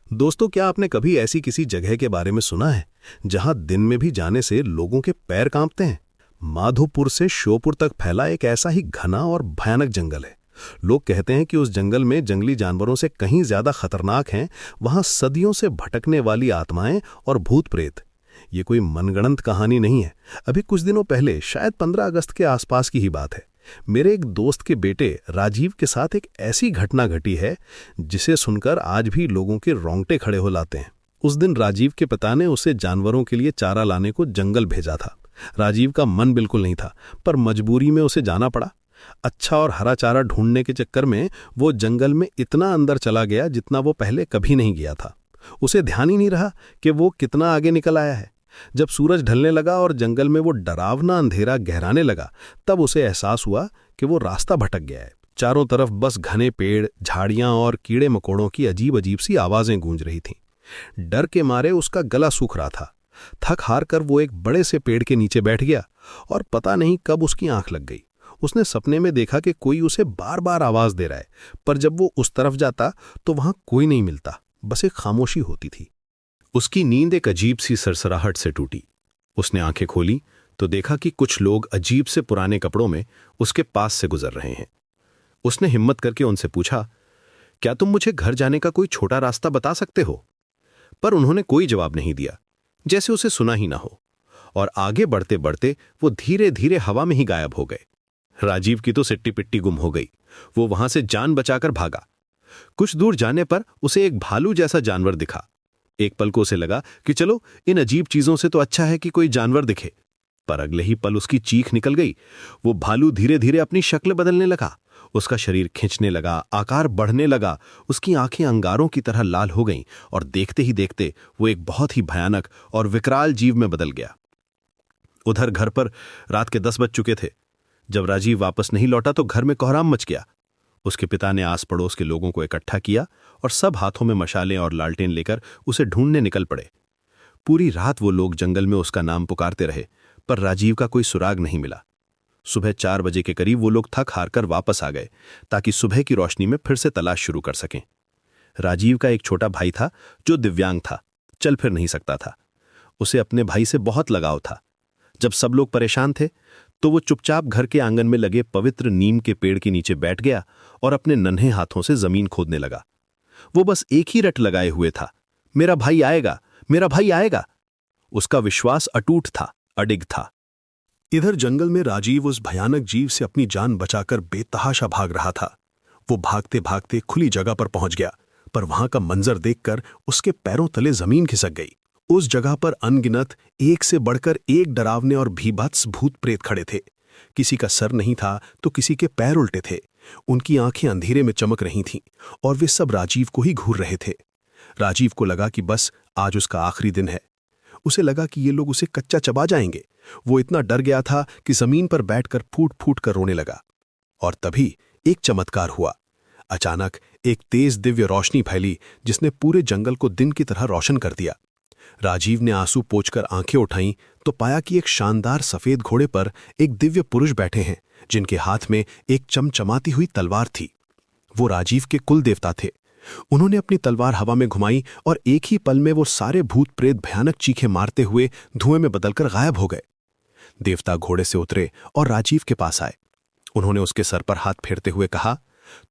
दोस्तों, क्या आपने कभी ऐसी किसी जगह के बारे में सुना है जहां दिन में भी जाने से लोगों के पैर कांपते हैं? माधोपुर से श्योपुर तक फैला एक ऐसा ही घना और भयानक जंगल है। लोग कहते हैं कि उस जंगल में जंगली जानवरों से कहीं ज्यादा खतरनाक हैं वहां सदियों से भटकने वाली आत्माएं और भूत प्रेत। ये कोई मनगढ़ंत कहानी नहीं है। अभी कुछ दिनों पहले, शायद 15 अगस्त के आसपास की ही बात है, मेरे एक दोस्त के बेटे राजीव के साथ एक ऐसी घटना घटी है जिसे सुनकर आज भी लोगों के रोंगटे खड़े हो लाते हैं। उस दिन राजीव के पिता ने उसे जानवरों के लिए चारा लाने को जंगल भेजा था। राजीव का मन बिल्कुल नहीं था, पर मजबूरी में उसे जाना पड़ा। अच्छा और हरा चारा ढूंढने के चक्कर में वो जंगल में इतना अंदर चला गया जितना वो पहले कभी नहीं गया था। उसे ध्यान ही नहीं रहा कि वो कितना आगे निकल आया है। जब सूरज ढलने लगा और जंगल में वो डरावना अंधेरा गहराने लगा, तब उसे एहसास हुआ कि वो रास्ता भटक गया है। चारों तरफ बस घने पेड़, झाड़ियां और कीड़े मकोड़ों की अजीब अजीब सी आवाजें गूंज रही थीं। डर के मारे उसका गला सूख रहा था। थक हार कर वो एक बड़े से पेड़ के नीचे बैठ गया और पता नहीं कब उसकी आंख लग गई। उसने सपने में देखा कि कोई उसे बार बार आवाज दे रहा है, पर जब वो उस तरफ जाता तो वहां कोई नहीं मिलता, बस एक खामोशी होती थी। उसकी नींद एक अजीब सी सरसराहट से टूटी। उसने आंखें खोली तो देखा कि कुछ लोग अजीब से पुराने कपड़ों में उसके पास से गुजर रहे हैं। उसने हिम्मत करके उनसे पूछा, क्या तुम मुझे घर जाने का कोई छोटा रास्ता बता सकते हो? पर उन्होंने कोई जवाब नहीं दिया, जैसे उसे सुना ही ना हो। और आगे बढ़ते बढ़ते वो धीरे धीरे हवा में ही गायब हो गए। राजीव की तो सिट्टी पिट्टी गुम हो गई। वो वहां से जान बचाकर भागा। कुछ दूर जाने पर उसे एक भालू जैसा जानवर दिखा। एक पल को उसे लगा कि चलो, इन अजीब चीजों से तो अच्छा है कि कोई जानवर दिखे। पर अगले ही पल उसकी चीख निकल गई। वो भालू धीरे धीरे अपनी शक्ल बदलने लगा। उसका शरीर खिंचने लगा, आकार बढ़ने लगा। उसकी आंखें अंगारों की तरह लाल हो गईं और देखते ही देखते वो एक बहुत ही भयानक और विकराल जीव में बदल गया। उधर घर पर रात के 10 बज चुके थे। जब राजीव वापस नहीं लौटा तो घर में कोहराम मच गया। उसके पिता ने आस पड़ोस के लोगों को इकट्ठा किया और सब हाथों में मशालें और लालटेन लेकर उसे ढूंढने निकल पड़े। पूरी रात वो लोग जंगल में उसका नाम पुकारते रहे, पर राजीव का कोई सुराग नहीं मिला। सुबह 4 बजे के करीब वो लोग थक हार कर वापस आ गए ताकि सुबह की रोशनी में फिर से तलाश शुरू कर सकें। राजीव का एक छोटा भाई था जो दिव्यांग था, चल फिर नहीं सकता था। उसे अपने भाई से बहुत लगाव था। जब सब लोग परेशान थे तो वो चुपचाप घर के आंगन में लगे पवित्र नीम के पेड़ के नीचे बैठ गया और अपने नन्हे हाथों से जमीन खोदने लगा। वो बस एक ही रट लगाए हुए था, मेरा भाई आएगा, मेरा भाई आएगा। उसका विश्वास अटूट था, अडिग था। इधर जंगल में राजीव उस भयानक जीव से अपनी जान बचाकर बेतहाशा भाग रहा था। वो भागते भागते खुली जगह पर पहुंच गया, पर वहां का मंजर देखकर उसके पैरों तले जमीन खिसक गई। उस जगह पर अनगिनत एक से बढ़कर एक डरावने और भीभत्स भूत प्रेत खड़े थे। किसी का सर नहीं था तो किसी के पैर उल्टे थे। उनकी आंखें अंधेरे में चमक रही थीं और वे सब राजीव को ही घूर रहे थे। राजीव को लगा कि बस आज उसका आखिरी दिन है। उसे लगा कि ये लोग उसे कच्चा चबा जाएंगे। वो इतना डर गया था कि जमीन पर बैठकर फूट फूट कर रोने लगा। और तभी एक चमत्कार हुआ। अचानक एक तेज दिव्य रोशनी फैली जिसने पूरे जंगल को दिन की तरह रोशन कर दिया। राजीव ने आंसू पोंछकर आंखें उठाईं तो पाया कि एक शानदार सफेद घोड़े पर एक दिव्य पुरुष बैठे हैं जिनके हाथ में एक चमचमाती हुई तलवार थी। वो राजीव के कुल देवता थे। उन्होंने अपनी तलवार हवा में घुमाई और एक ही पल में वो सारे भूत प्रेत भयानक चीखें मारते हुए धुएं में बदलकर गायब हो गए। देवता घोड़े से उतरे और राजीव के पास आए। उन्होंने उसके सर पर हाथ फेरते हुए कहा,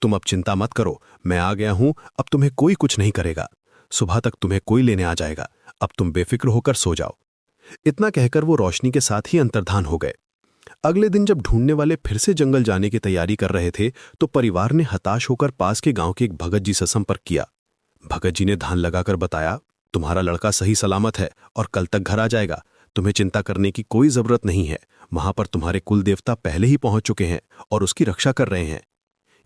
तुम अब चिंता मत करो, मैं आ गया हूं, अब तुम्हें कोई कुछ नहीं करेगा। सुबह तक तुम्हें कोई लेने आ जाएगा, अब तुम बेफिक्र होकर सो जाओ। इतना कहकर वो रोशनी के साथ ही अंतर्धान हो गए। अगले दिन जब ढूंढने वाले फिर से जंगल जाने की तैयारी कर रहे थे तो परिवार ने हताश होकर पास के गांव के एक भगत जी से संपर्क किया। भगत जी ने ध्यान लगाकर बताया, तुम्हारा लड़का सही सलामत है और कल तक घर आ जाएगा। तुम्हें चिंता करने की कोई जरूरत नहीं है। वहां पर तुम्हारे कुल देवता पहले ही पहुंच चुके हैं और उसकी रक्षा कर रहे हैं।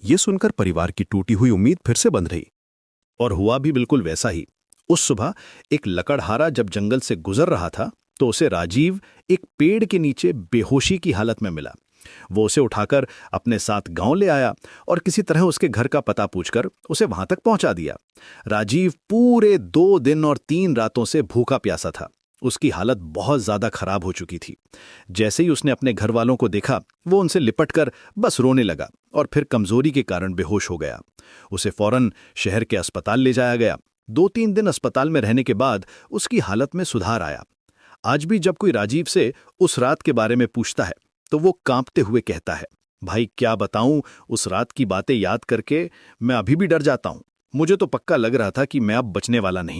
ये सुनकर परिवार की टूटी हुई उम्मीद फिर से बंध रही। और हुआ भी बिल्कुल वैसा ही। उस सुबह एक लकड़हारा जब जंगल से गुजर रहा था तो उसे राजीव एक पेड़ के नीचे बेहोशी की हालत में मिला। वो उसे उठाकर अपने साथ गांव ले आया और किसी तरह उसके घर का पता पूछकर उसे वहां तक पहुंचा दिया। राजीव पूरे 2 दिन और 3 रातों से भूखा प्यासा था। उसकी हालत बहुत ज्यादा खराब हो चुकी थी। जैसे ही उसने अपने घर वालों को देखा वो उनसे लिपटकर बस रोने लगा और फिर कमजोरी के कारण बेहोश हो गया। उसे फौरन शहर के अस्पताल ले जाया गया 2-3 दिन अस्पताल में रहने के बाद उसकी हालत में सुधार आया। आज भी जब कोई राजीव से उस रात के बारे में पूछता है तो वो कांपते हुए कहता है, भाई क्या बताऊं, उस रात की बातें याद करके मैं अभी भी डर जाता हूं। मुझे तो पक्का लग रहा था कि मैं अब बचने वाला नहीं हूं।